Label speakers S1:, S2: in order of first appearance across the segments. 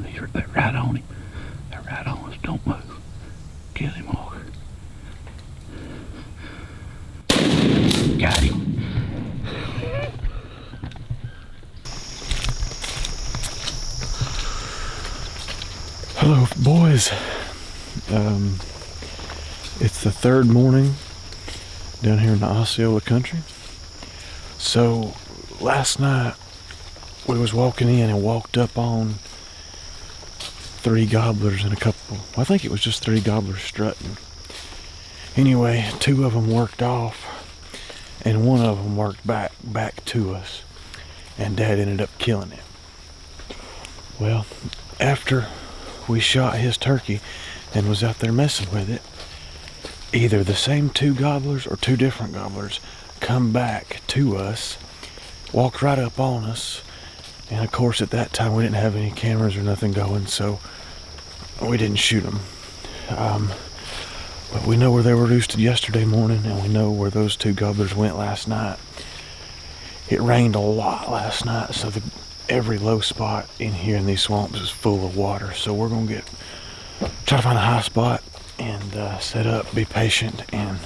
S1: They're right on him. They're right on us. Don't move. Get him, Walker. Got him.
S2: Hello, boys. It's the third morning down here in the Osceola country. So last night we was walking in and walked up on 3 gobblers and a couple, I think it was just 3 gobblers strutting. Anyway, 2 of them worked off and 1 of them worked back to us, and Dad ended up killing him. Well, after we shot his turkey and was out there messing with it, either the same 2 gobblers or 2 different gobblers come back to us, walked right up on us, and of course at that time we didn't have any cameras or nothing going, so we didn't shoot them. But we know where they were roosted yesterday morning, and we know where those 2 gobblers went last night. It rained a lot last night, so every low spot in here in these swamps is full of water. So we're gonna try to find a high spot and set up, be patient, and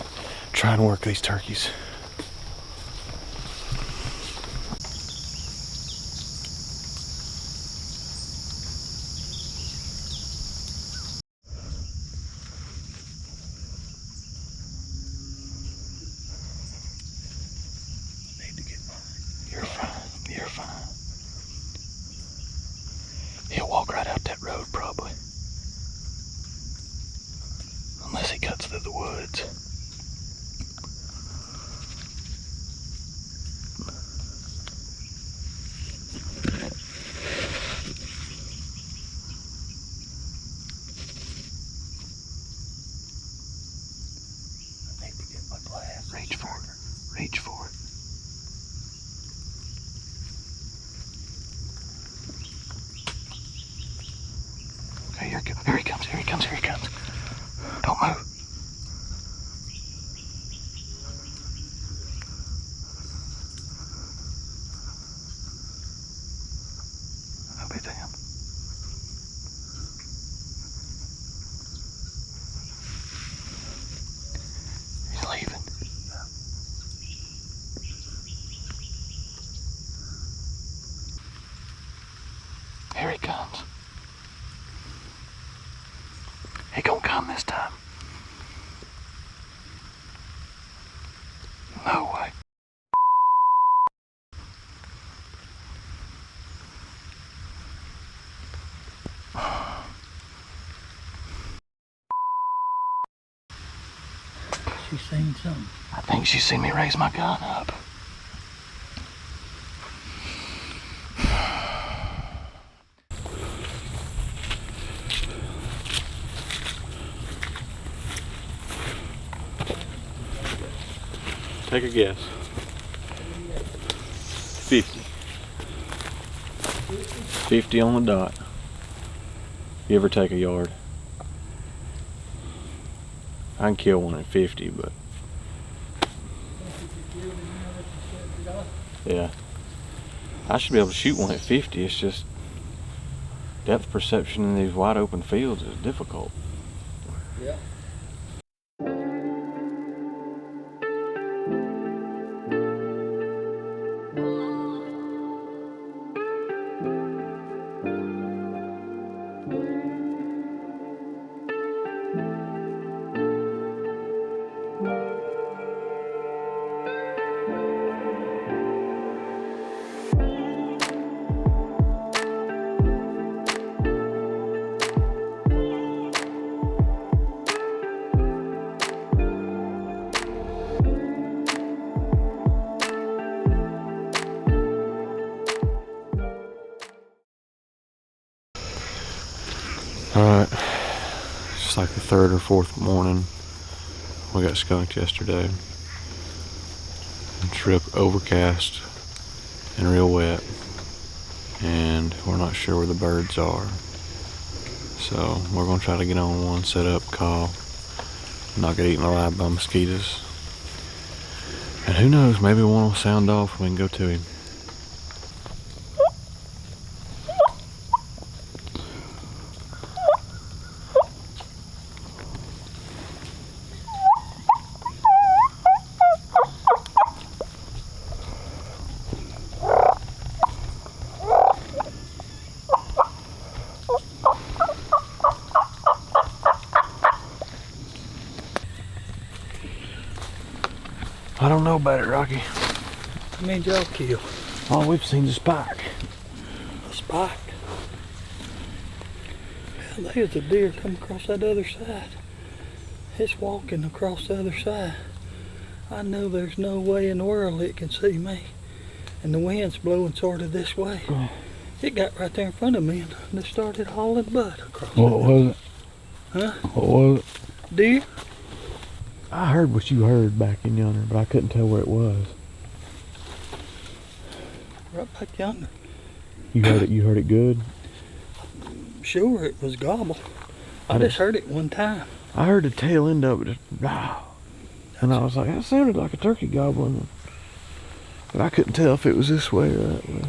S2: try and work these turkeys. You're fine. You're fine. He'll walk right out that road probably. Unless he cuts through the woods. I need to get my glass. Reach for it. Reach for it. Okay, here he comes, here he comes, here he comes. Don't move. I'll be damned. He's leaving. Here he comes. He gonna come this time. No way.
S1: She seen something.
S2: I think she's seen me raise my gun up. Take a guess. 50. 50 on the dot. You ever take a yard? I can kill one at 50, but yeah, I should be able to shoot one at 50. It's just depth perception in these wide open fields is difficult.
S1: Yeah.
S2: Alright, it's like the 3rd or 4th morning. We got skunked yesterday. Trip overcast and real wet, and we're not sure where the birds are. So we're gonna try to get on one, set up, call, not get eaten alive by mosquitoes. And who knows, maybe one will sound off and we can go to him. don't know about it, Rocky.
S1: How many y'all kill?
S2: All we've seen is Spike.
S1: A spike? Well, there's a deer come across that other side. It's walking across the other side. I know there's no way in the world it can see me. And the wind's blowing sort of this way.
S2: Oh.
S1: It got right there in front of me and they started hauling butt across.
S2: What was it?
S1: Huh?
S2: What was it?
S1: Deer?
S2: I heard what you heard back in yonder, but I couldn't tell where it was.
S1: Right back yonder.
S2: You heard it? You heard it good?
S1: Sure, it was gobble. I just heard it one time.
S2: I heard the tail end of it just, and I was like, that sounded like a turkey gobbling. But I couldn't tell if it was this way or that way.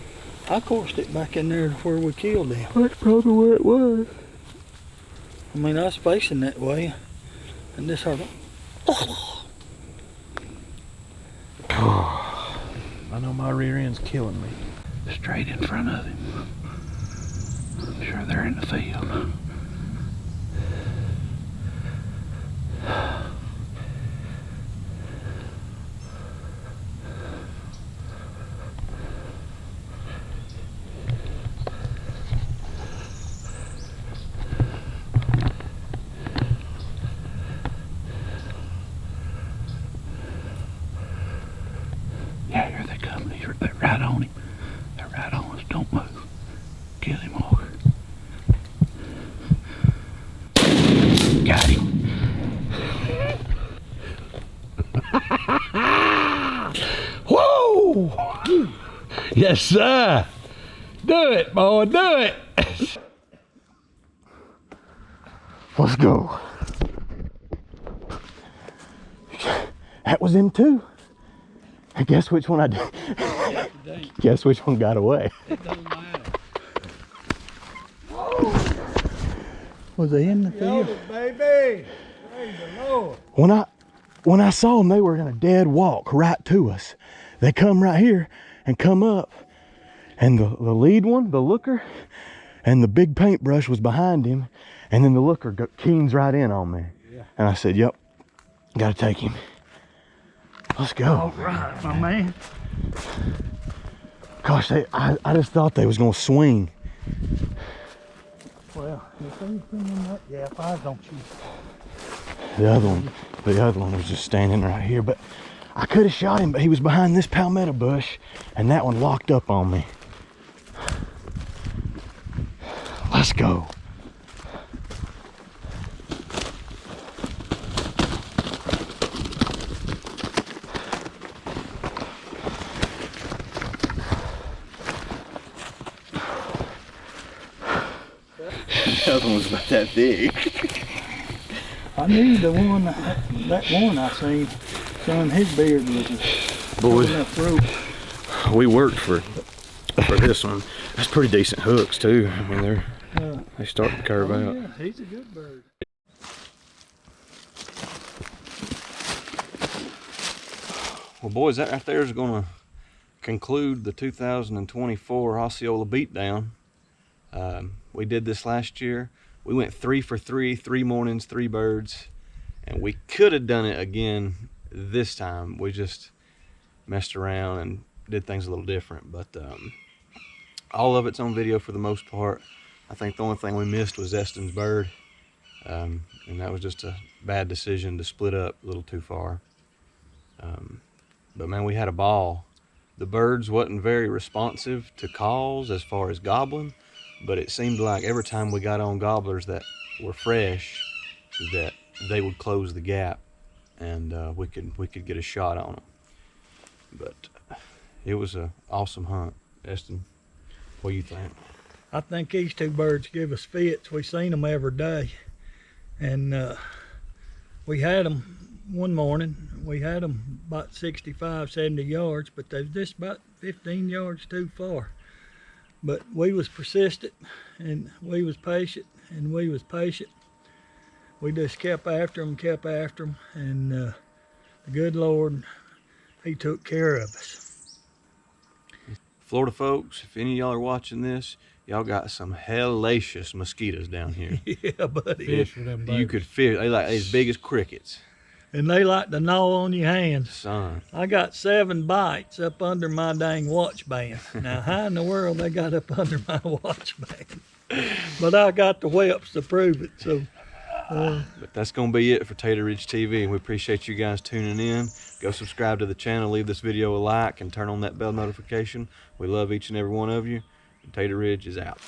S1: I coursed it back in there where we killed him.
S2: That's probably where it was.
S1: I mean, I was facing that way, and this heard it.
S2: I know my rear end's killing me.
S1: Straight in front of him. I'm sure they're in the field. Yeah, here they come. They're right on him. They're right on us. Don't move. Get him, Walker. Got him.
S3: Whoa! Yes, sir. Do it, boy. Do it.
S2: Let's go. That was him too. And guess which one I did? Guess which one got away?
S1: It doesn't matter. Was they in the field?
S3: Baby. Praise the Lord.
S2: When I saw them, they were in a dead walk right to us. They come right here and come up, and the lead one, the looker, and the big paintbrush was behind him, and then the looker keens right in on me.
S3: Yeah.
S2: And I said, yep, gotta take him. Let's go.
S1: All right, my man.
S2: Gosh, I just thought they was gonna swing.
S1: Well, if anything up, yeah, if I don't shoot.
S2: The other one was just standing right here, but I could have shot him, but he was behind this palmetto bush, and that one locked up on me. Let's go. The other one was about that big.
S1: I knew the one, that one I seen, son, his beard was
S2: Boy,
S1: enough rope.
S2: we worked for this one. That's pretty decent hooks too. I mean, they start to curve out.
S1: Yeah, he's a good bird.
S2: Well, boys, that right there is going to conclude the 2024 Osceola Beatdown. We did this last year. We went 3 for 3, 3 mornings, 3 birds, and we could have done it again this time. We just messed around and did things a little different, but all of it's on video for the most part. I think the only thing we missed was Eston's bird, and that was just a bad decision to split up a little too far. But man, we had a ball. The birds wasn't very responsive to calls as far as gobbling, but it seemed like every time we got on gobblers that were fresh, that they would close the gap, and we could get a shot on them. But it was an awesome hunt. Eston, what do you think?
S1: I think these two birds give us fits. We seen them every day, and we had them one morning. We had them about 65, 70 yards, but they was just about 15 yards too far. But we was persistent, and we was patient, and we was patient. We just kept after them, and the good Lord, he took care of us.
S2: Florida folks, if any of y'all are watching this, y'all got some hellacious mosquitoes down here.
S1: Yeah, buddy.
S3: Fish for them
S2: You could fish, they like as big as crickets.
S1: and they like to gnaw on your hands.
S3: Son.
S1: I got 7 bites up under my dang watch band. Now, how in the world they got up under my watch band? But I got the whelps to prove it. So,
S3: But that's going to be it for Tater Ridge TV, and we appreciate you guys tuning in. Go subscribe to the channel, leave this video a like, and turn on that bell notification. We love each and every one of you. And Tater Ridge is out.